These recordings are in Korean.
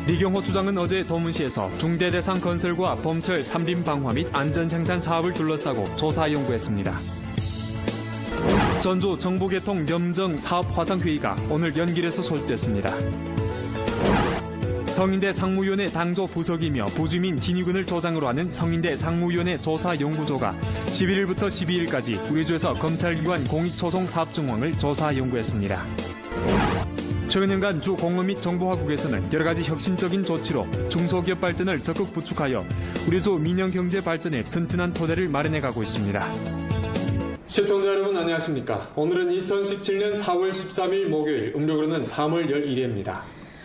리경호 주장은 어제 도문시에서 중대대상 건설과 범철 삼림 방화 및 안전생산 사업을 둘러싸고 조사 연구했습니다. 전주 정보개통 염정 사업 화상회의가 오늘 연길에서 소집됐습니다. 성인대 상무위원회 당조 부석이며 부주민 진위군을 조장으로 하는 성인대 상무위원회 조사연구조가 11일부터 12일까지 우리주에서 검찰기관 공익소송 사업 정황을 조사 연구했습니다. 최근 년간 주 공업 및 정보화국에서는 여러 가지 혁신적인 조치로 중소기업 발전을 적극 구축하여 우리주 민영경제 발전에 튼튼한 토대를 마련해가고 있습니다. 시청자 여러분 안녕하십니까? 오늘은 2017년 4월 13일 목요일, 음력으로는 3월 11일입니다.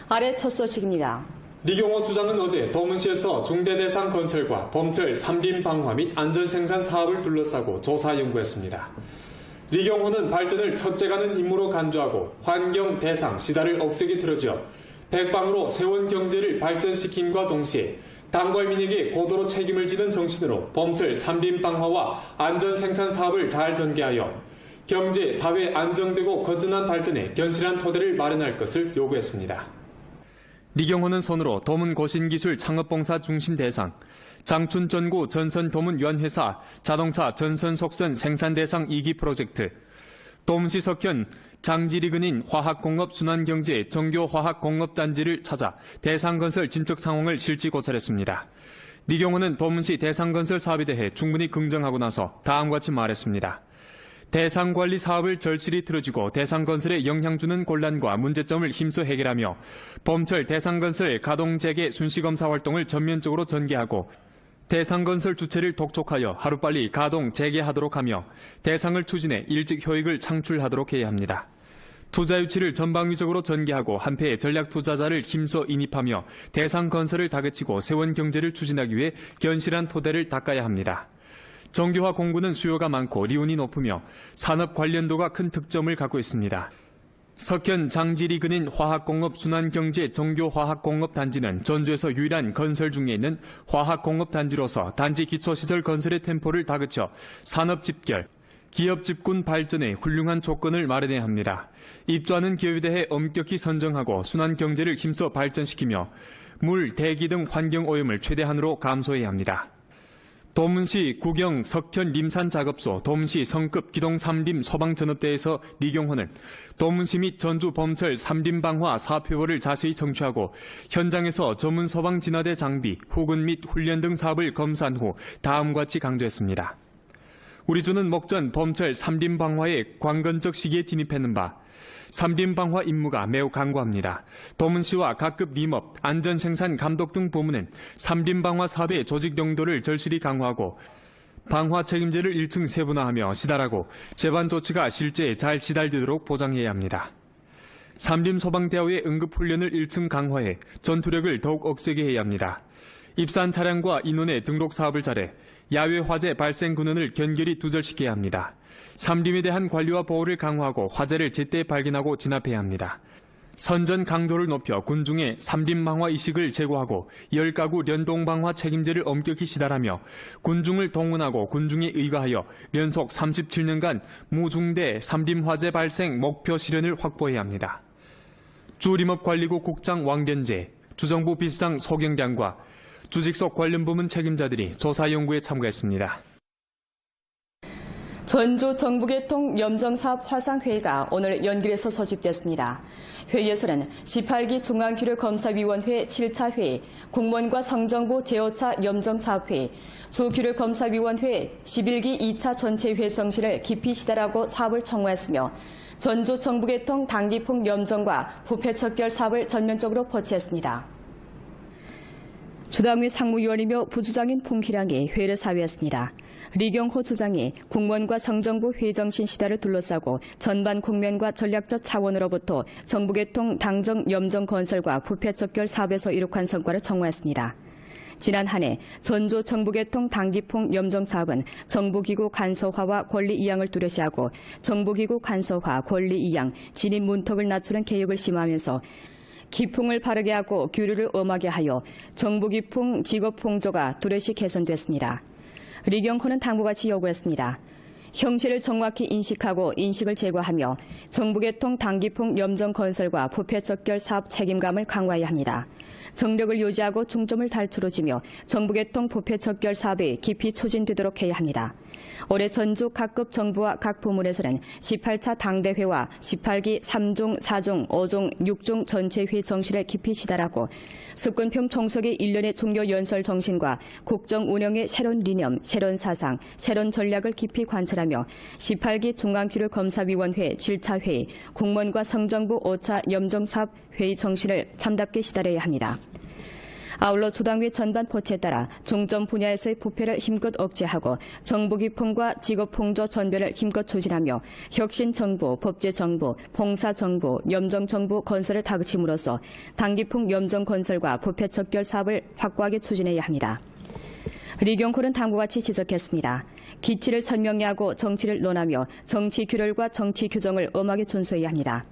아래 첫 소식입니다. 리경호 주장은 어제 도문시에서 중대대상 건설과 범철 삼림 방화 및 안전생산 사업을 둘러싸고 조사 연구했습니다. 리경호는 발전을 첫째가는 임무로 간주하고 환경, 대상, 시다를 억세게 틀어지어 백방으로 세원 경제를 발전시킴과 동시에 당과 민에게 고도로 책임을 지는 정신으로 범철 삼림 방화와 안전생산 사업을 잘 전개하여 경제, 사회 안정되고 건전한 발전에 견실한 토대를 마련할 것을 요구했습니다. 리경호는 손으로 도문고신기술 창업봉사 중심 대상, 장춘전구 전선도문유한회사 자동차 전선속선 생산대상 2기 프로젝트, 도문시 석현 장지리근인 화학공업순환경제 정교화학공업단지를 찾아 대상건설 진척 상황을 실지 고찰했습니다. 리경호는 도문시 대상건설 사업에 대해 충분히 긍정하고 나서 다음과 같이 말했습니다. 대상관리 사업을 절실히 틀어주고 대상건설에 영향 주는 곤란과 문제점을 힘써 해결하며 범철 대상건설 가동재개 순시검사 활동을 전면적으로 전개하고 대상건설 주체를 독촉하여 하루빨리 가동 재개하도록 하며 대상을 추진해 일찍 효익을 창출하도록 해야 합니다. 투자 유치를 전방위적으로 전개하고 한패의 전략 투자자를 힘써 인입하며 대상건설을 다그치고 세원 경제를 추진하기 위해 견실한 토대를 닦아야 합니다. 정교화 공구는 수요가 많고 리온이 높으며 산업 관련도가 큰 특점을 갖고 있습니다. 석현 장지리 근인 화학공업 순환경제 정교화학공업단지는 전주에서 유일한 건설 중에 있는 화학공업단지로서 단지 기초시설 건설의 템포를 다그쳐 산업 집결, 기업 집군 발전에 훌륭한 조건을 마련해야 합니다. 입주하는 기업에 대해 엄격히 선정하고 순환경제를 힘써 발전시키며 물, 대기 등 환경오염을 최대한으로 감소해야 합니다. 도문시 구경 석현 림산 작업소 도문시 성급 기동 3림 소방전업대에서 리경호는 도문시 및 전주 범철 3림 방화 사업표보를 자세히 청취하고 현장에서 전문 소방 진화대 장비, 후근 및 훈련 등 사업을 검사한 후 다음과 같이 강조했습니다. 우리주는 목전 범철 3림 방화의 관건적 시기에 진입했는 바 삼림 방화 임무가 매우 강고합니다. 도문시와 각급 림업, 안전생산 감독 등 부문은 삼림 방화 사업의 조직 용도를 절실히 강화하고 방화 책임제를 1층 세분화하며 시달하고 재반 조치가 실제에 잘 시달되도록 보장해야 합니다. 삼림 소방대하의 응급훈련을 1층 강화해 전투력을 더욱 억세게 해야 합니다. 입산 차량과 인원의 등록 사업을 잘해 야외 화재 발생 근원을 견결히 두절시켜야 합니다. 삼림에 대한 관리와 보호를 강화하고 화재를 제때 발견하고 진압해야 합니다. 선전 강도를 높여 군중의 삼림 방화 의식을 제고하고 10가구 연동 방화 책임제를 엄격히 시달하며 군중을 동원하고 군중에 의거하여 연속 37년간 무중대 삼림 화재 발생 목표 실현을 확보해야 합니다. 주림업관리국 국장 왕견재, 주정부 비서장 소경량과 주직속 관련 부문 책임자들이 조사 연구에 참가했습니다. 전주 정부개통 염정사업 화상회의가 오늘 연길에서 소집됐습니다. 회의에서는 18기 중앙규율검사위원회 7차 회의, 공무원과 성정부 제5차 염정사업회의, 주규율검사위원회 11기 2차 전체회의 정신을 깊이 시달하고 사업을 청구했으며 전주 정부개통 당기풍 염정과 부패 척결 사업을 전면적으로 포치했습니다. 주당위 상무위원이며 부주장인 봉기량이 회의를 사회했습니다. 리경호 주장이 공무원과 성정부 회의정신 시대를 둘러싸고 전반 국면과 전략적 차원으로부터 정부개통 당정 염정 건설과 부패 척결 사업에서 이룩한 성과를 청구했습니다. 지난 한 해 전주 정부개통 당기풍 염정 사업은 정부기구 간소화와 권리 이양을 뚜렷이하고 정부기구 간소화, 권리 이양, 진입 문턱을 낮추는 개혁을 심화하면서 기풍을 바르게 하고 규율을 엄하게 하여 정부기풍 직업홍조가 뚜렷이 개선됐습니다. 리경호는 다음과 같이 요구했습니다. 형실을 정확히 인식하고 인식을 제고하며 정부개통 단기풍 염정건설과 부패척결 사업 책임감을 강화해야 합니다. 정력을 유지하고 중점을 달추어지며 정부개통 부패척결 사업이 깊이 추진되도록 해야 합니다. 올해 전주 각급 정부와 각 부문에서는 18차 당대회와 18기 3중, 4중, 5중, 6중 전체회 정신을 깊이 지달하고 습근평 총석의 일련의 종교 연설 정신과 국정 운영의 새로운 리념, 새로운 사상, 새로운 전략을 깊이 관찰하며 18기 중앙규율검사위원회 7차 회의, 공무원과 성정부 5차 염정사업 회의 정신을 참답게 시달해야 합니다. 아울러 조당회 전반 포치에 따라 중점 분야에서의 부패를 힘껏 억제하고 정부 기풍과 직업 풍조 전변을 힘껏 추진하며 혁신 정부, 법제 정부, 봉사 정부, 염정 정부 건설을 다그침으로써 단기풍 염정 건설과 부패 척결 사업을 확고하게 추진해야 합니다. 리경호는 다음과 같이 지적했습니다. 기치를 선명히하고 정치를 논하며 정치 규율과 정치 규정을 엄하게 준수해야 합니다.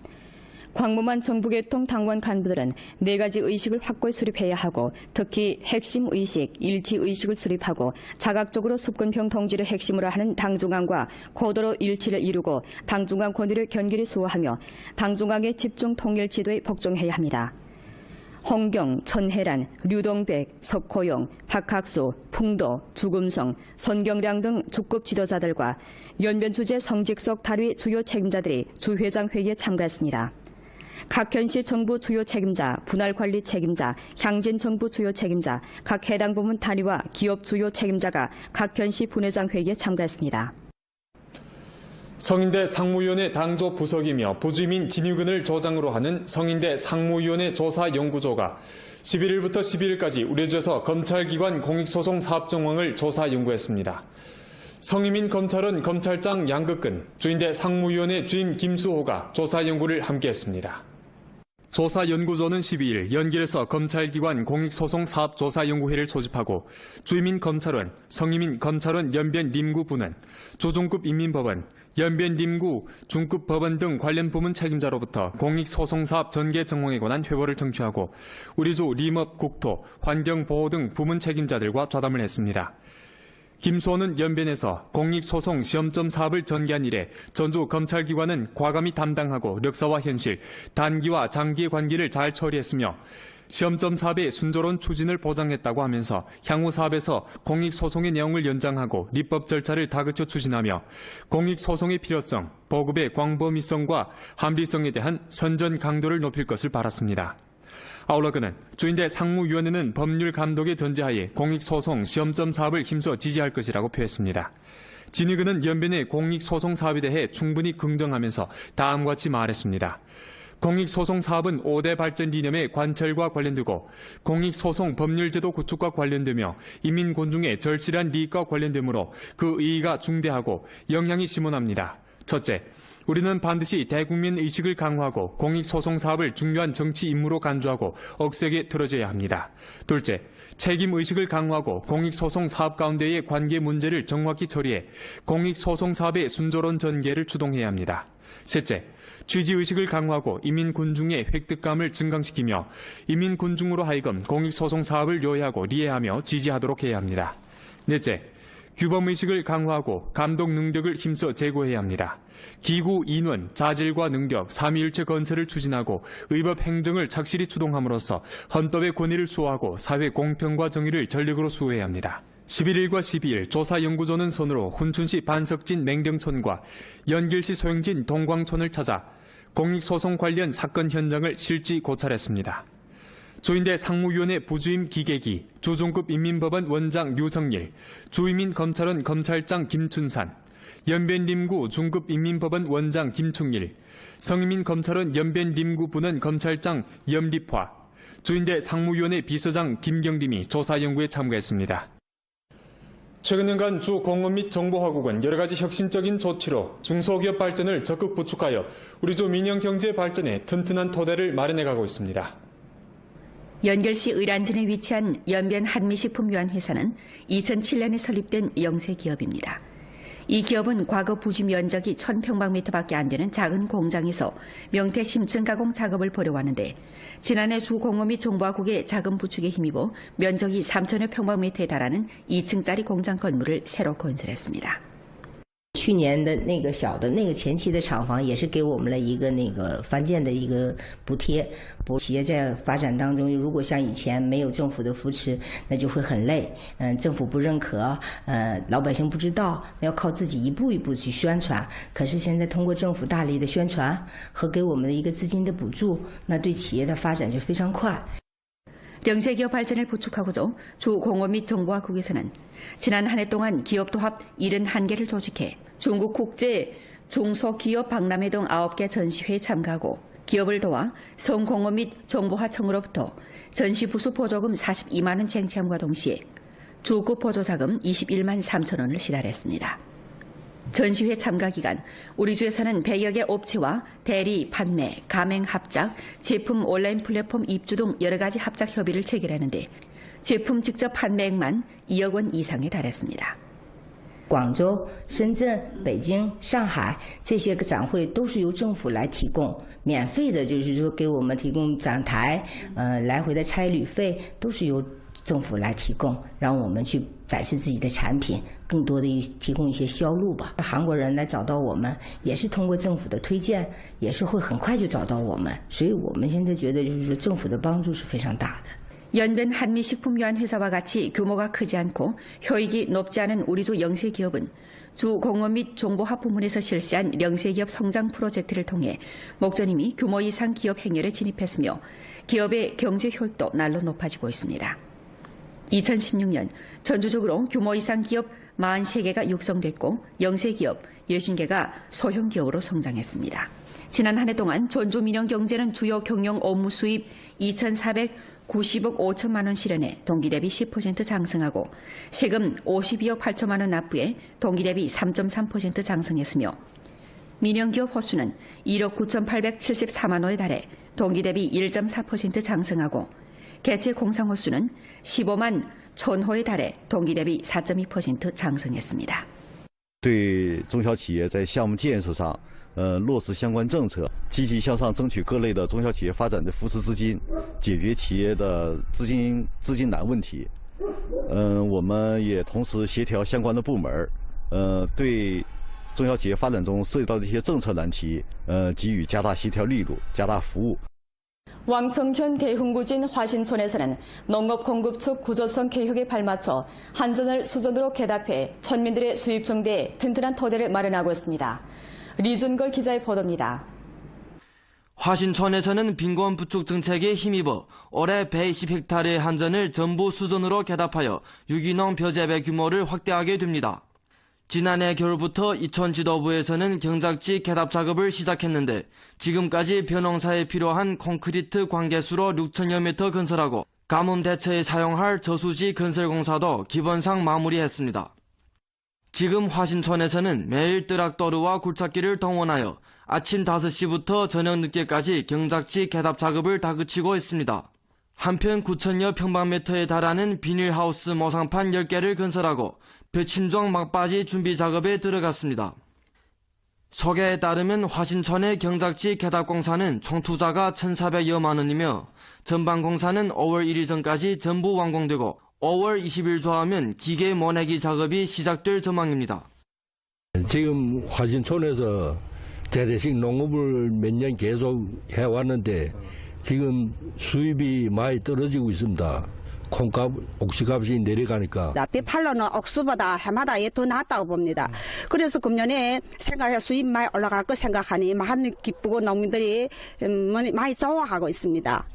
광범한 정부개통 당원 간부들은 4가지 의식을 확고히 수립해야 하고 특히 핵심 의식, 일치 의식을 수립하고 자각적으로 습근평 통지를 핵심으로 하는 당중앙과 고도로 일치를 이루고 당중앙 권위를 견고히 수호하며 당중앙의 집중 통일 지도에 복종해야 합니다. 홍경, 천혜란, 류동백, 석호용, 박학수, 풍도, 주금성, 손경량 등 주급 지도자들과 연변 주재 성직석 다리 주요 책임자들이 주회장 회의에 참가했습니다. 각 현시 정부 주요 책임자, 분할관리 책임자, 향진 정부 주요 책임자, 각 해당 부문 단위와 기업 주요 책임자가 각 현시 분회장 회의에 참가했습니다. 성인대 상무위원회 당조 부석이며 부주민 진유근을 조장으로 하는 성인대 상무위원회 조사연구조가 11일부터 12일까지 우려주에서 검찰기관 공익소송 사업 정황을 조사 연구했습니다. 성희민 검찰은 검찰장 양극근, 주인대 상무위원회 주임 김수호가 조사 연구를 함께했습니다. 조사연구조는 12일 연길에서 검찰기관 공익소송 사업조사연구회를 소집하고 주임인 검찰원, 성임인 검찰원 연변림구부는 조중급 인민법원, 연변림구 중급법원 등 관련 부문 책임자로부터 공익소송사업 전개 정황에 관한 회보를 청취하고 우리주 림업, 국토, 환경보호 등 부문 책임자들과 좌담을 했습니다. 김수호는 연변에서 공익소송 시험점 사업을 전개한 이래 전주 검찰기관은 과감히 담당하고 력사와 현실, 단기와 장기의 관계를 잘 처리했으며 시험점 사업의 순조로운 추진을 보장했다고 하면서 향후 사업에서 공익소송의 내용을 연장하고 입법 절차를 다그쳐 추진하며 공익소송의 필요성, 보급의 광범위성과 합리성에 대한 선전 강도를 높일 것을 바랐습니다. 아울러 그는 주인대 상무위원회는 법률 감독의 전제하에 공익소송 시험점 사업을 힘써 지지할 것이라고 표했습니다. 진의근은 연변의 공익소송 사업에 대해 충분히 긍정하면서 다음과 같이 말했습니다. 공익소송 사업은 5대 발전 이념의 관철과 관련되고 공익소송 법률제도 구축과 관련되며 인민곤중의 절실한利益과 관련되므로 그 의의가 중대하고 영향이 심오합니다. 첫째, 우리는 반드시 대국민 의식을 강화하고 공익소송 사업을 중요한 정치 임무로 간주하고 억세게 들어줘야 합니다. 둘째, 책임 의식을 강화하고 공익소송 사업 가운데의 관계 문제를 정확히 처리해 공익소송 사업의 순조로운 전개를 주동해야 합니다. 셋째, 취지의식을 강화하고 인민군중의 획득감을 증강시키며 인민군중으로 하여금 공익소송 사업을 요해하고 리해하며 지지하도록 해야 합니다. 넷째, 규범의식을 강화하고 감독 능력을 힘써 제고해야 합니다. 기구, 인원, 자질과 능력, 삼위일체 건설을 추진하고 의법 행정을 착실히 추동함으로써 헌법의 권위를 수호하고 사회 공평과 정의를 전력으로 수호해야 합니다. 11일과 12일 조사연구조는 손으로 훈춘시 반석진 맹령촌과 연길시 소영진 동광촌을 찾아 공익소송 관련 사건 현장을 실지 고찰했습니다. 주인대 상무위원회 부주임 기계기, 조중급 인민법원 원장 유성일, 주임인 검찰원 검찰장 김춘산, 연변림구 중급 인민법원 원장 김충일, 성임인 검찰원 연변림구부는 검찰장 염립화, 주인대 상무위원회 비서장 김경림이 조사연구에 참가했습니다. 최근 년간 주 공업 및 정보화국은 여러 가지 혁신적인 조치로 중소기업 발전을 적극 부축하여 우리 주 민영경제 발전에 튼튼한 토대를 마련해가고 있습니다. 연결시 의란전에 위치한 연변 한미식품유한회사는 2007년에 설립된 영세 기업입니다. 이 기업은 과거 부지 면적이 1000평방미터밖에 안 되는 작은 공장에서 명태 심층 가공 작업을 벌여왔는데 지난해 주 공업 및 정보화국의 자금 부축에 힘입어 면적이 3000여 평방미터에 달하는 2층짜리 공장 건물을 새로 건설했습니다. 去年的那个小的那个前期的厂房也是给我们了一个那个翻建的一个补贴。企业在发展当中，如果像以前没有政府的扶持，那就会很累。政府不认可，老百姓不知道，要靠自己一步一步去宣传。可是现在通过政府大力的宣传和给我们的一个资金的补助，那对企业的发展就非常快。 영세기업 발전을 부축하고자 주 공업 및 정보화국에서는 지난 한 해 동안 기업 도합 71개를 조직해 중국 국제 중소기업 박람회 등 9개 전시회에 참가하고 기업을 도와 성공업 및 정보화청으로부터 전시 부수 보조금 42만 원 쟁취함과 동시에 주급 보조자금 21만 3천 원을 시달했습니다. 전시회 참가 기간 우리 주에서는 100여 개 업체와 대리, 판매, 가맹 합작, 제품 온라인 플랫폼 입주 등 여러 가지 합작 협의를 체결하는데 제품 직접 판매액만 2억 원 이상에 달했습니다. 广州、深圳、北京、上海这些个展会都是由政府来提供，免费的，就是说给我们提供展台，来回的差旅费都是由政府来提供，让我们去展示自己的产品，更多的提供一些销路吧。韩国人来找到我们，也是通过政府的推荐，也是会很快就找到我们，所以我们现在觉得就是说政府的帮助是非常大的。 연변 한미식품유한회사와 같이 규모가 크지 않고 효익이 높지 않은 우리주 영세기업은 주 공업 및 정보화 부문에서 실시한 영세기업 성장 프로젝트를 통해 목전임이 규모 이상 기업 행렬에 진입했으며 기업의 경제 효익도 날로 높아지고 있습니다. 2016년 전주적으로 규모 이상 기업 43개가 육성됐고 영세기업 60개가 소형기업으로 성장했습니다. 지난 한 해 동안 전주 민영경제는 주요 경영 업무 수입 2,490억 5천만 원 실현해 동기 대비 10% 장성하고 세금 52억 8천만 원 납부해 동기 대비 3.3% 장성했으며 민영기업 호수는 1억 9,874만 호에 달해 동기 대비 1.4% 장성하고 개체 공상 호수는 15만 1,000호에 달해 동기 대비 4.2% 장성했습니다. 对中小企业在项目建设上，落实相关政策，积极向上争取各类的中小企业发展的扶持资金，解决企业的资金难问题。我们也同时协调相关的部门，对中小企业发展中涉及到的一些政策难题，给予加大协调力度，加大服务。 왕청현 대흥구진 화신촌에서는 농업 공급 촉 구조성 개혁에 발맞춰 한전을 수전으로 개답해 천민들의 수입 증대에 튼튼한 토대를 마련하고 있습니다. 리준걸 기자의 보도입니다. 화신촌에서는 빈곤 부축 정책에 힘입어 올해 120헥타르의 한전을 전부 수전으로 개답하여 유기농 벼재배 규모를 확대하게 됩니다. 지난해 겨울부터 이촌 지도부에서는 경작지 개답 작업을 시작했는데 지금까지 벼농사에 필요한 콘크리트 관계수로 6천여 미터 건설하고 가뭄 대처에 사용할 저수지 건설 공사도 기본상 마무리했습니다. 지금 화신촌에서는 매일 뜨락도루와 굴착기를 동원하여 아침 5시부터 저녁 늦게까지 경작지 개답 작업을 다그치고 있습니다. 한편 9천여 평방미터에 달하는 비닐하우스 모상판 10개를 건설하고 벼침종 막바지 준비 작업에 들어갔습니다. 소개에 따르면 화신촌의 경작지 개답 공사는 총 투자가 1,400여만 원이며 전반 공사는 5월 1일 전까지 전부 완공되고 5월 20일 조하면 기계 모내기 작업이 시작될 전망입니다. 지금 화신촌에서 재래식 농업을 몇 년 계속 해왔는데 지금 수입이 많이 떨어지고 있습니다. 콩값, 옥시값이 내려가니까. 납비 팔로는 옥수보다 해마다 더 낫다고 봅니다. 그래서 금년에 생각해 수입 많이 올라갈 거 생각하니 많이 기쁘고 농민들이 많이 좋아하고 있습니다.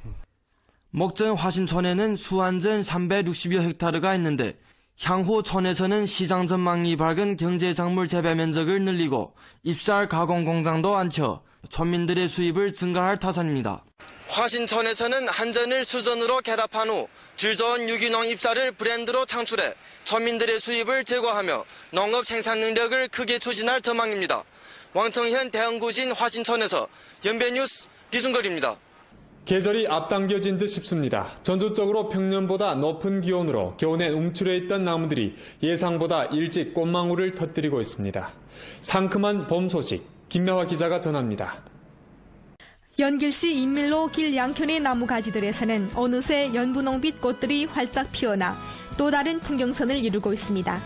목전 화신촌에는 수완전 360여 헥타르가 있는데 향후 촌에서는 시장 전망이 밝은 경제작물 재배 면적을 늘리고 입쌀 가공 공장도 안쳐 촌민들의 수입을 증가할 타산입니다. 화신촌에서는 한전을 수전으로 개답한 후 질 좋은 유기농 잎쌀을 브랜드로 창출해 촌민들의 수입을 제고하며 농업 생산 능력을 크게 추진할 전망입니다. 왕청현 대흥구진 화신촌에서 연변뉴스 리순걸입니다. 계절이 앞당겨진 듯 싶습니다. 전주적으로 평년보다 높은 기온으로 겨우내 움츠려 있던 나무들이 예상보다 일찍 꽃망울을 터뜨리고 있습니다. 상큼한 봄 소식 김명화 기자가 전합니다. 연길시 인밀로 길 양편의 나무 가지들에서는 어느새 연분홍빛 꽃들이 활짝 피어나 또 다른 풍경선을 이루고 있습니다.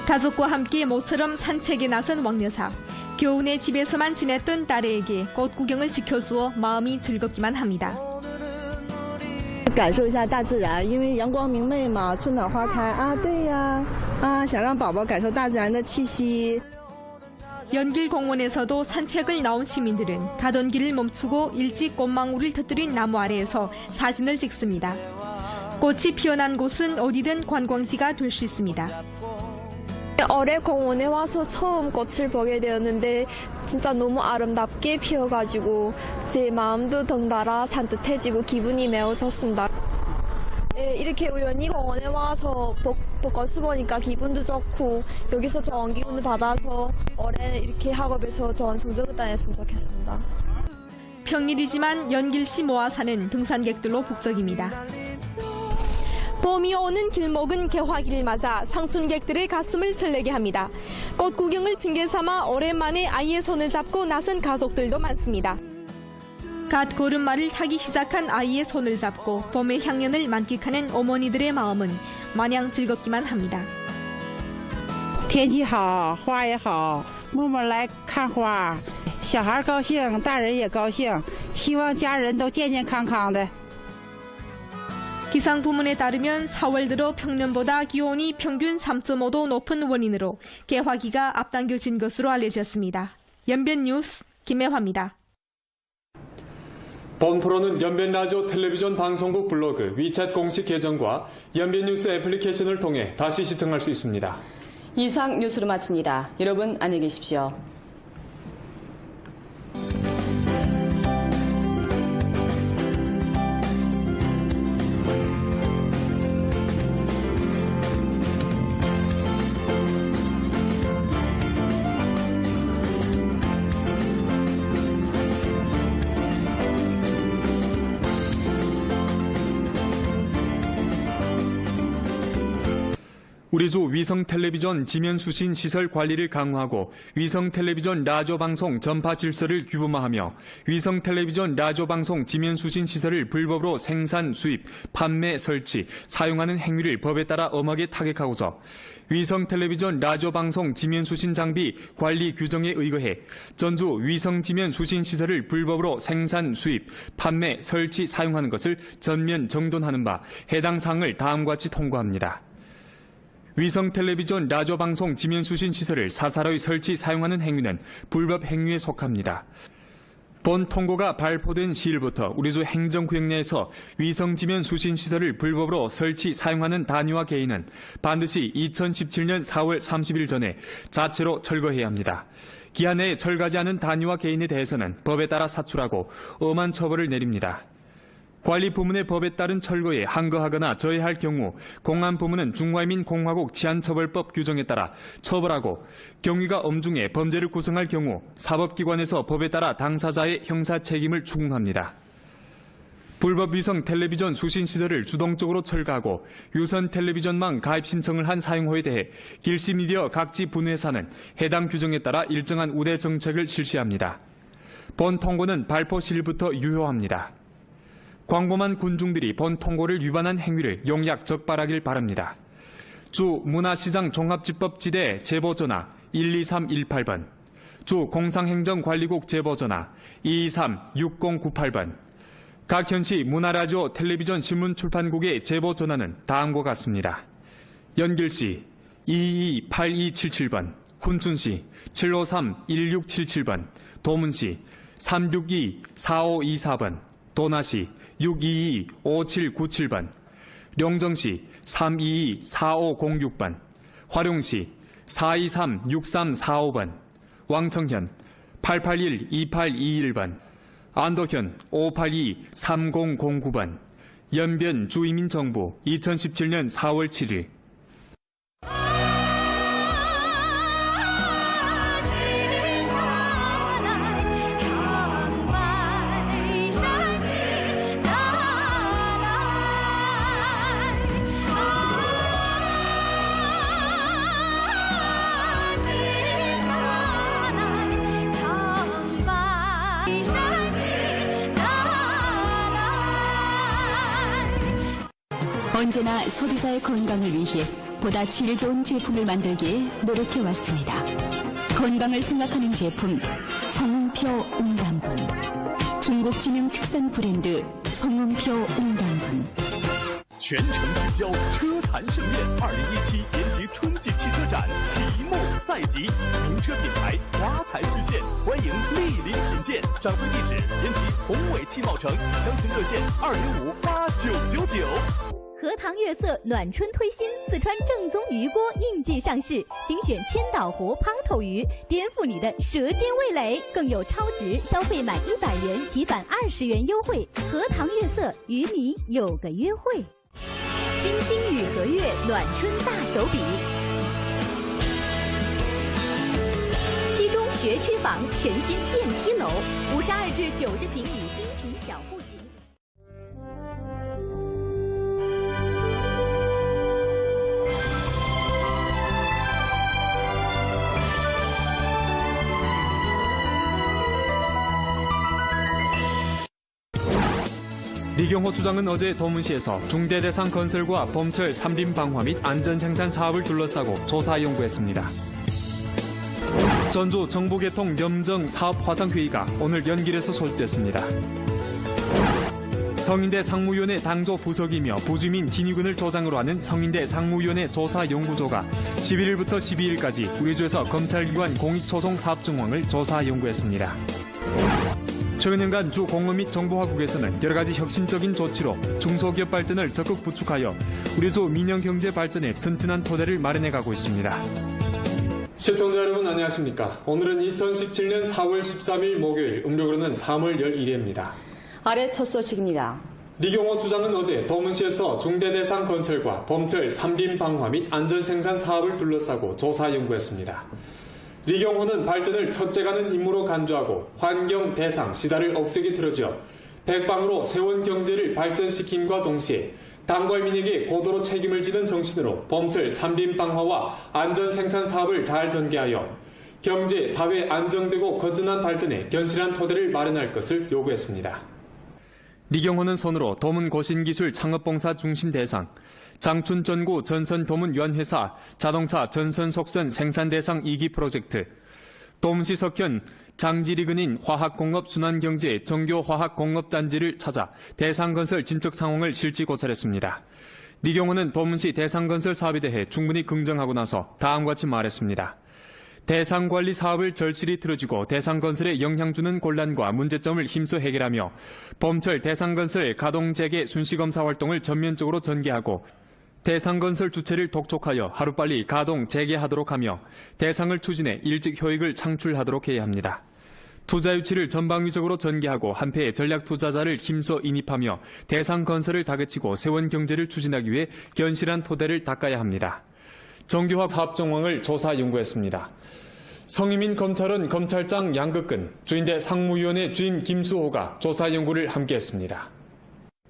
가족과 함께 모처럼 산책에 나선 왕 여사. 겨우내 집에서만 지냈던 딸에게 꽃 구경을 시켜주어 마음이 즐겁기만 합니다. 感受一下大自然，因为阳光明媚嘛，春暖花开啊，对呀，啊，想让宝宝感受大自然的气息。 연길공원에서도 산책을 나온 시민들은 가던 길을 멈추고 일찍 꽃망울을 터뜨린 나무 아래에서 사진을 찍습니다. 꽃이 피어난 곳은 어디든 관광지가 될 수 있습니다. 어뢰 공원에 와서 처음 꽃을 보게 되었는데 진짜 너무 아름답게 피어가지고 제 마음도 덩달아 산뜻해지고 기분이 매우 좋습니다. 네, 이렇게 우연히 공원에 와서 꽃을 보니까 기분도 좋고 여기서 좋은 기운을 받아서 올해 이렇게 학업에서 좋은 성적을 따냈으면 좋겠습니다. 평일이지만 연길시 모아산은 등산객들로 북적입니다. 봄이 오는 길목은 개화기를 맞아 상순객들의 가슴을 설레게 합니다. 꽃 구경을 핑계삼아 오랜만에 아이의 손을 잡고 나선 가족들도 많습니다. 갓 걸음마를 타기 시작한 아이의 손을 잡고 봄의 향연을 만끽하는 어머니들의 마음은 마냥 즐겁기만 합니다. 天气好，花也好，默默来看花，小孩高兴，大人也高兴，希望家人都健健康康的。 기상부문에 따르면 4월 들어 평년보다 기온이 평균 3.5도 높은 원인으로 개화기가 앞당겨진 것으로 알려졌습니다. 연변 뉴스 김혜화입니다. 본 프로는 연변 라디오 텔레비전 방송국 블로그 위챗 공식 계정과 연변 뉴스 애플리케이션을 통해 다시 시청할 수 있습니다. 이상 뉴스로 마칩니다. 여러분 안녕히 계십시오. 우리주 위성텔레비전 지면수신 시설 관리를 강화하고 위성텔레비전 라디오방송 전파 질서를 규범화하며 위성텔레비전 라디오방송 지면수신 시설을 불법으로 생산, 수입, 판매, 설치, 사용하는 행위를 법에 따라 엄하게 타격하고서 위성텔레비전 라디오방송 지면수신 장비 관리 규정에 의거해 전주 위성지면수신 시설을 불법으로 생산, 수입, 판매, 설치, 사용하는 것을 전면 정돈하는 바 해당 사항을 다음과 같이 통보합니다. 위성텔레비전 라디오방송 지면수신 시설을 사사로이 설치, 사용하는 행위는 불법 행위에 속합니다. 본 통고가 발표된 시일부터 우리주 행정구역 내에서 위성지면수신 시설을 불법으로 설치, 사용하는 단위와 개인은 반드시 2017년 4월 30일 전에 자체로 철거해야 합니다. 기한 내에 철거하지 않은 단위와 개인에 대해서는 법에 따라 사출하고 엄한 처벌을 내립니다. 관리부문의 법에 따른 철거에 항거하거나 저해할 경우 공안부문은 중화민공화국 치안처벌법 규정에 따라 처벌하고 경위가 엄중해 범죄를 구성할 경우 사법기관에서 법에 따라 당사자의 형사 책임을 추궁합니다. 불법 위성 텔레비전 수신 시설을 주동적으로 철거하고 유선 텔레비전망 가입 신청을 한 사용호에 대해 길시미디어 각지 분회사는 해당 규정에 따라 일정한 우대 정책을 실시합니다. 본 통고는 발표 시일부터 유효합니다. 광범한 군중들이 본 통고를 위반한 행위를 용약 적발하길 바랍니다. 주 문화시장 종합집법지대 제보전화 12318번, 주 공상행정관리국 제보전화 2236098번, 각 현시 문화라디오 텔레비전 신문출판국의 제보전화는 다음과 같습니다. 연길시 228277번, 훈춘시 7531677번, 도문시 3624524번, 도나시 6225797번, 령정시 3224506번, 화룡시 4236345번, 왕청현 8812821번, 안도현 5823009번, 연변 주이민정부 2017년 4월 7일. 언제나 소비자의 건강을 위해 보다 질 좋은 제품을 만들기에 노력해왔습니다. 건강을 생각하는 제품 송웅표 웅담분, 중국 지명 특산 브랜드 송웅표 웅담분. 全城聚焦车坛盛宴，2017延吉春季汽车展启幕在即，名车品牌华彩实现，欢迎莅临品鉴。展会地址：延吉宏伟汽贸城，详询热线2058999。荷塘月色暖春推新，四川正宗鱼锅应季上市，精选千岛湖胖头鱼，颠覆你的舌尖味蕾，更有超值消费满100元即返20元优惠。荷塘月色与你有个约会。新兴雨和月暖春大手笔，七中学区房全新电梯楼，52至90平米精品小户型。리경호 주장은 어제 도문시에서 중대대상 건설과 봄철 삼림 방화 및 안전생산 사업을 둘러싸고 조사 연구했습니다. 전주 정부개통 염정 사업 화상회의가 오늘 연길에서 소집됐습니다. 성인대 상무위원회 당조 부석이며 부주민 진위군을 조장으로 하는 성인대 상무위원회 조사연구조가 11일부터 12일까지 우리주에서 검찰기관 공익소송 사업 정황을 조사 연구했습니다. 최근 년간 주 공업 및 정보화국에서는 여러 가지 혁신적인 조치로 중소기업 발전을 적극 부축하여 우리주 민영경제 발전에 튼튼한 토대를 마련해가고 있습니다. 시청자 여러분 안녕하십니까? 오늘은 2017년 4월 13일 목요일, 음력으로는 3월 11일입니다. 아래 첫 소식입니다. 리경호 주장은 어제 도문시에서 중대대상 건설과 봄철 삼림 방화 및 안전생산 사업을 둘러싸고 조사 연구했습니다. 리경호는 발전을 첫째가는 임무로 간주하고 환경, 대상, 시다를 억세게 틀어지어 백방으로 세원 경제를 발전시킴과 동시에 당과 민에게 고도로 책임을 지는 정신으로 봄철 삼림 방화와 안전생산 사업을 잘 전개하여 경제, 사회 안정되고 건전한 발전에 견실한 토대를 마련할 것을 요구했습니다. 리경호는 손으로 도문고신기술 창업봉사 중심 대상, 장춘전구 전선도문유한회사 자동차 전선속선 생산대상 2기 프로젝트, 도문시 석현 장지리근인 화학공업 순환경제 정교화학공업단지를 찾아 대상건설 진척 상황을 실지 고찰했습니다. 리경호는 도문시 대상건설 사업에 대해 충분히 긍정하고 나서 다음과 같이 말했습니다. 대상관리 사업을 절실히 틀어주고 대상건설에 영향 주는 곤란과 문제점을 힘써 해결하며 봄철 대상건설 가동재개 순시검사 활동을 전면적으로 전개하고 대상건설 주체를 독촉하여 하루빨리 가동 재개하도록 하며 대상을 추진해 일찍 효익을 창출하도록 해야 합니다. 투자 유치를 전방위적으로 전개하고 한패의 전략 투자자를 힘써 인입하며 대상건설을 다그치고 세원 경제를 추진하기 위해 견실한 토대를 닦아야 합니다. 정교화 사업 정황을 조사 연구했습니다. 성희민 검찰은 검찰장 양극근, 주인대 상무위원회 주임 김수호가 조사 연구를 함께했습니다.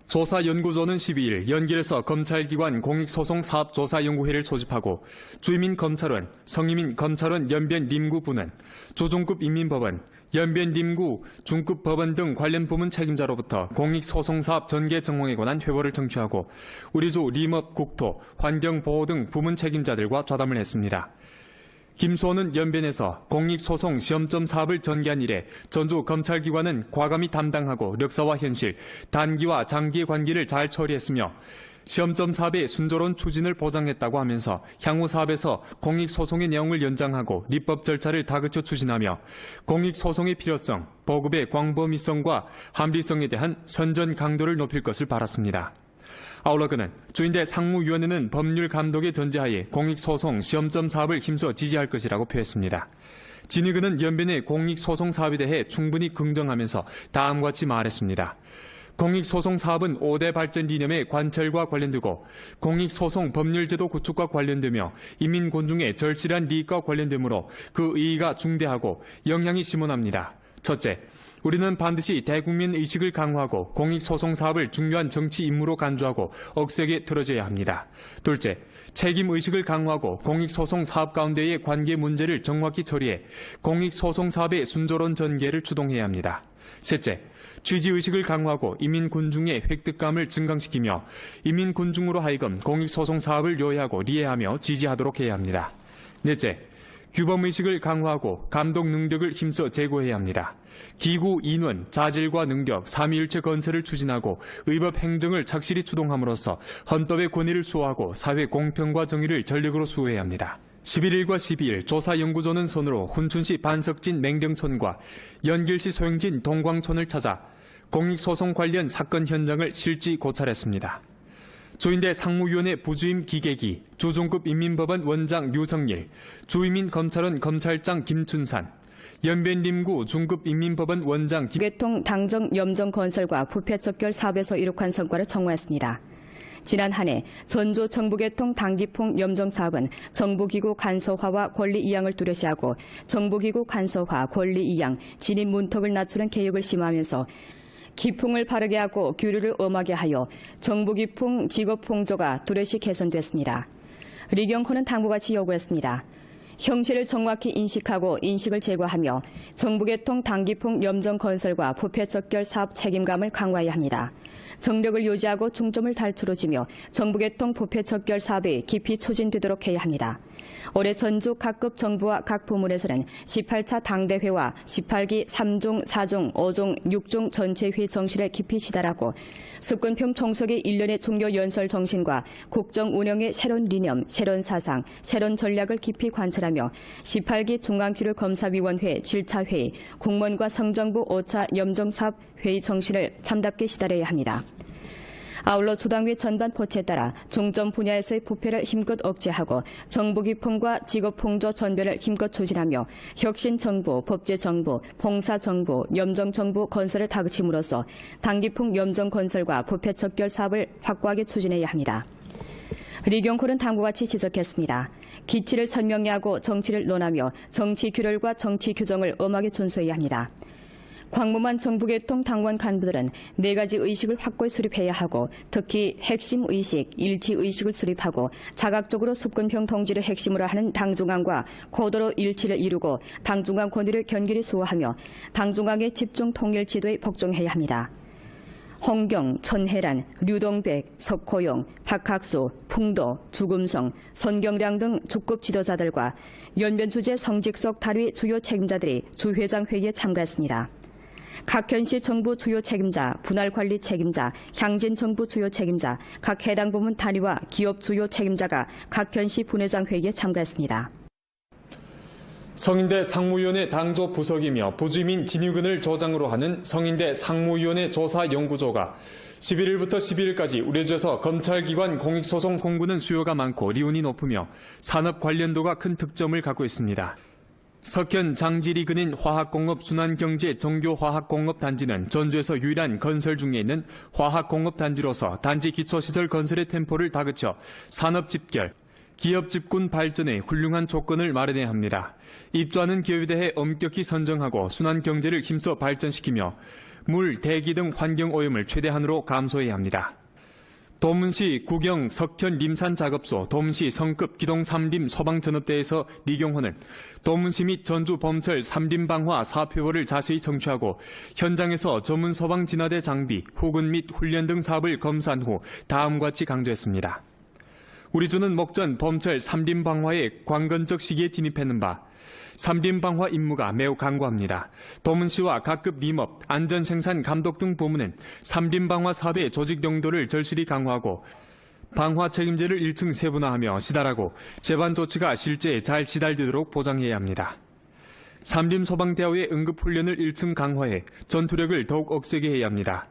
조사연구조는 12일 연길에서 검찰기관 공익소송사업조사연구회를 소집하고 주임인 검찰원, 성임인 검찰원 연변림구부는 조종급 인민법원, 연변림구 중급법원 등 관련 부문 책임자로부터 공익소송사업 전개 정황에 관한 회보를 청취하고 우리주 림업, 국토, 환경보호 등 부문 책임자들과 좌담을 했습니다. 김수호는 연변에서 공익소송 시험점 사업을 전개한 이래 전주 검찰기관은 과감히 담당하고 력사와 현실, 단기와 장기의 관계를 잘 처리했으며 시험점 사업의 순조로운 추진을 보장했다고 하면서 향후 사업에서 공익소송의 내용을 연장하고 입법 절차를 다그쳐 추진하며 공익소송의 필요성, 보급의 광범위성과 합리성에 대한 선전 강도를 높일 것을 바랐습니다. 아울러 그는 주인대 상무위원회는 법률 감독의 전제하에 공익소송 시험점 사업을 힘써 지지할 것이라고 표했습니다. 진의 그는 연변의 공익소송 사업에 대해 충분히 긍정하면서 다음과 같이 말했습니다. 공익소송 사업은 5대 발전 이념의 관철과 관련되고 공익소송 법률제도 구축과 관련되며 인민곤중의 절실한 이익과 관련되므로 그 의의가 중대하고 영향이 심오합니다. 첫째, 우리는 반드시 대국민 의식을 강화하고 공익소송 사업을 중요한 정치 임무로 간주하고 억세게 틀어줘야 합니다. 둘째, 책임 의식을 강화하고 공익소송 사업 가운데의 관계 문제를 정확히 처리해 공익소송 사업의 순조로운 전개를 추동해야 합니다. 셋째, 취지의식을 강화하고 이민군중의 획득감을 증강시키며 이민군중으로 하여금 공익소송 사업을 요해하고 리해하며 지지하도록 해야 합니다. 넷째, 규범의식을 강화하고 감독 능력을 힘써 제고해야 합니다. 기구, 인원, 자질과 능력, 삼위일체 건설을 추진하고 의법 행정을 착실히 추동함으로써 헌법의 권위를 수호하고 사회 공평과 정의를 전력으로 수호해야 합니다. 11일과 12일 조사연구소는 손으로 훈춘시 반석진 맹령촌과 연길시 소영진 동광촌을 찾아 공익소송 관련 사건 현장을 실지 고찰했습니다. 조인대 상무위원회 부주임 기계기, 조종급 인민법원 원장 유성일, 주이민 검찰원 검찰장 김춘산, 연변림구 중급 인민법원 원장 개통 당정 염정 건설과 부패 척결 사업에서 이룩한 성과를 청구했습니다. 지난 한 해 전조 정부개통 당기풍 염정 사업은 정부기구 간소화와 권리 이양을 뚜렷이하고 정부기구 간소화, 권리 이양, 진입 문턱을 낮추는 개혁을 심화하면서 기풍을 바르게 하고 규류를 엄하게 하여 정부기풍 직업봉조가 뚜렷이 개선됐습니다. 리경호는 당부같이 요구했습니다. 형실을 정확히 인식하고 인식을 제고하며 정부개통 당기풍 염정 건설과 부패 척결 사업 책임감을 강화해야 합니다. 정력을 유지하고 중점을 달추어지며 정부개통 부패 척결 사업이 깊이 추진되도록 해야 합니다. 올해 전주 각급 정부와 각 부문에서는 18차 당대회와 18기 3종, 4종, 5종, 6종 전체회 정신을 깊이 지달하고 습근평 총석의 일련의 종료 연설 정신과 국정 운영의 새로운 리념, 새로운 사상, 새로운 전략을 깊이 관찰하며 18기 중앙규류검사위원회 7차 회의, 공무원과 성정부 5차 염정사업 회의 정신을 참답게 시달해야 합니다. 아울러 조당회 전반 포치에 따라 중점 분야에서의 부패를 힘껏 억제하고 정부기풍과 직업봉조 전변을 힘껏 추진하며 혁신정부, 법제정부, 봉사정부, 염정정부 건설을 다그침으로써 당기풍 염정건설과 부패 척결 사업을 확고하게 추진해야 합니다. 리경호는 다음과같이 지적했습니다. 기치를 선명히 하고 정치를 논하며 정치 규율과 정치 규정을 엄하게 준수해야 합니다. 광범한 정부개통 당원 간부들은 4가지 의식을 확고히 수립해야 하고 특히 핵심 의식, 일치 의식을 수립하고 자각적으로 습근평 통지를 핵심으로 하는 당중앙과 고도로 일치를 이루고 당중앙 권위를 견결히 수호하며 당중앙의 집중 통일 지도에 복종해야 합니다. 홍경, 천혜란, 류동백, 석호용, 박학수, 풍도, 주금성, 손경량 등 주급 지도자들과 연변 주재 성직석 단위 주요 책임자들이 주회장 회의에 참가했습니다. 각 현시 정부 주요 책임자, 분할관리 책임자, 향진 정부 주요 책임자, 각 해당 부문 단위와 기업 주요 책임자가 각 현시 분회장 회의에 참가했습니다. 성인대 상무위원회 당조 부석이며 부주민 진유근을 조장으로 하는 성인대 상무위원회 조사연구소가 11일부터 12일까지 우리 주에서 검찰기관 공익소송 공부는 수요가 많고 리운이 높으며 산업 관련도가 큰 특점을 갖고 있습니다. 석현 장질이 그린 화학공업 순환경제 정교화학공업단지는 전주에서 유일한 건설 중에 있는 화학공업단지로서 단지 기초시설 건설의 템포를 다그쳐 산업 집결, 기업 집군 발전에 훌륭한 조건을 마련해야 합니다. 입주하는 기업에 대해 엄격히 선정하고 순환경제를 힘써 발전시키며 물, 대기 등 환경오염을 최대한으로 감소해야 합니다. 도문시 구경 석현 림산 작업소 도문시 성급 기동 3림 소방전업대에서 리경호는 도문시 및 전주 범철 3림 방화 사업회보를 자세히 청취하고 현장에서 전문 소방 진화대 장비, 후근 및 훈련 등 사업을 검사한 후 다음과 같이 강조했습니다. 우리 주는 목전 범철 3림 방화의 광건적 시기에 진입했는 바 3림 방화 임무가 매우 강고합니다. 도문시와 각급 림업, 안전생산 감독 등 부문은 3림 방화 사업의 조직 용도를 절실히 강화하고 방화 책임제를 1층 세분화하며 시달하고 재반 조치가 실제에 잘 시달되도록 보장해야 합니다. 3림 소방대하의 응급훈련을 1층 강화해 전투력을 더욱 억세게 해야 합니다.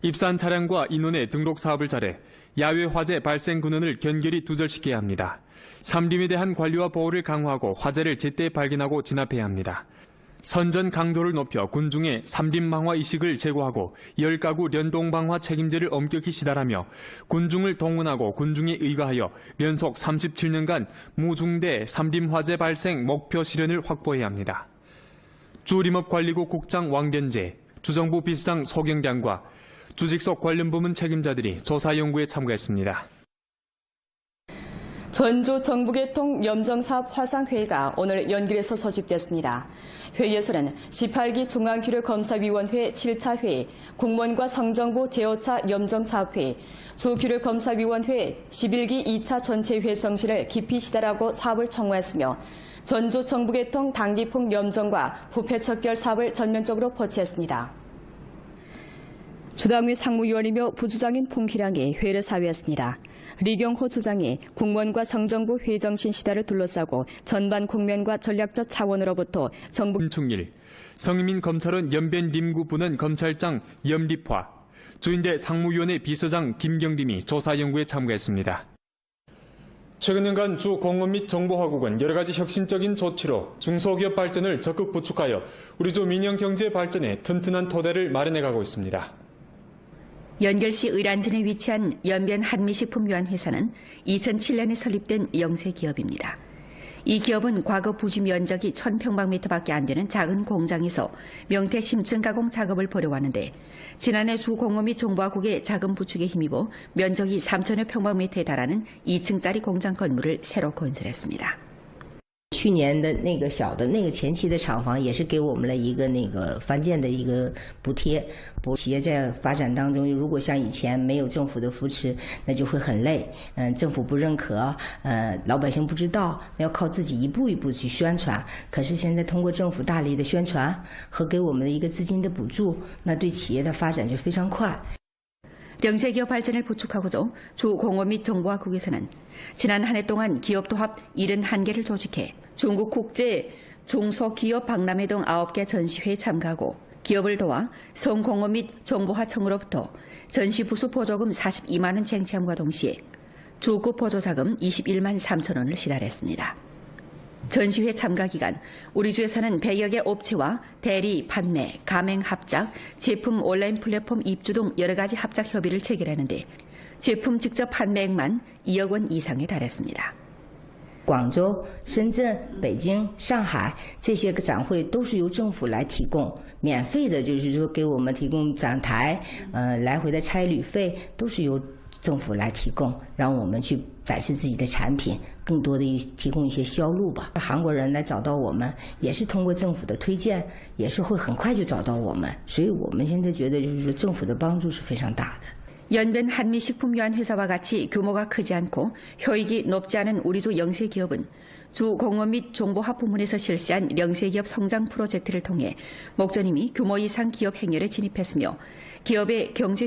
입산 차량과 인원의 등록 사업을 잘해 야외 화재 발생 근원을 견결히 두절시켜야 합니다. 3림에 대한 관리와 보호를 강화하고 화재를 제때 발견하고 진압해야 합니다. 선전 강도를 높여 군중의 3림 방화 의식을 제고하고 10가구 연동 방화 책임제를 엄격히 시달하며 군중을 동원하고 군중에 의거하여 연속 37년간 무중대 3림 화재 발생 목표 실현을 확보해야 합니다. 주림업관리국 국장 왕변재, 주정부 비서장 소경량과 주직속 관련 부문 책임자들이 조사 연구에 참가했습니다. 전주 정부개통 염정사업 화상회의가 오늘 연길에서 소집됐습니다. 회의에서는 18기 중앙규력검사위원회 7차 회의, 공무원과 성정부 제5차 염정사업회의, 조규력검사위원회 11기 2차 전체회 정신을 깊이 시달하고 사업을 청구했으며 전주 정부개통 당기풍 염정과 부패 척결 사업을 전면적으로 포치했습니다. 주당위 상무위원이며 부주장인 봉기량이 회의를 사회했습니다. 리경호 주장이 공무원과 성정부 회정신 시대를 둘러싸고 전반 국면과 전략적 차원으로부터 정부 김충일, 성희민 검찰원 연변 림구부는 검찰장 염립화, 주인대 상무위원회 비서장 김경림이 조사 연구에 참가했습니다. 최근 년간 주 공무원 및 정보화국은 여러 가지 혁신적인 조치로 중소기업 발전을 적극 부축하여 우리 주 민영 경제 발전에 튼튼한 토대를 마련해가고 있습니다. 연결시 의란진에 위치한 연변 한미식품유한회사는 2007년에 설립된 영세기업입니다. 이 기업은 과거 부지 면적이 1000평방미터밖에 안 되는 작은 공장에서 명태 심층 가공 작업을 벌여왔는데 지난해 주 공업 및 정보화국의 자금 부축에 힘입어 면적이 3000여 평방미터에 달하는 2층짜리 공장 건물을 새로 건설했습니다. 去年的那个小的那个前期的厂房也是给我们了一个那个翻建的一个补贴。企业在发展当中，如果像以前没有政府的扶持，那就会很累。政府不认可，老百姓不知道，要靠自己一步一步去宣传。可是现在通过政府大力的宣传和给我们的一个资金的补助，那对企业的发展就非常快。 영세기업 발전을 부축하고자 주 공업 및 정보화국에서는 지난 한 해 동안 기업 도합 71개를 조직해 중국 국제 중소기업 박람회 등 9개 전시회에 참가하고 기업을 도와 성공업 및 정보화청으로부터 전시부수 보조금 42만 원 쟁취함과 동시에 주급 보조자금 21만 3천 원을 시달했습니다. 전시회 참가 기간 우리 주에서는 100여 개 업체와 대리, 판매, 가맹 합작, 제품 온라인 플랫폼 입주 등 여러 가지 합작 협의를 체결하는데 제품 직접 판매액만 2억 원 이상에 달했습니다. 广州、深圳、北京、上海这些个展会都是由政府来提供，免费的，就是说给我们提供展台，来回的差旅费都是由政府来提供，让我们去展示自己的产品，更多的提供一些销路吧。韩国人来找到我们，也是通过政府的推荐，也是会很快就找到我们，所以我们现在觉得就是说政府的帮助是非常大的。 연변 한미식품유한회사와 같이 규모가 크지 않고 효익이 높지 않은 우리주 영세기업은 주 공업 및 정보화 부문에서 실시한 영세기업 성장 프로젝트를 통해 목전임이 규모 이상 기업 행렬에 진입했으며 기업의 경제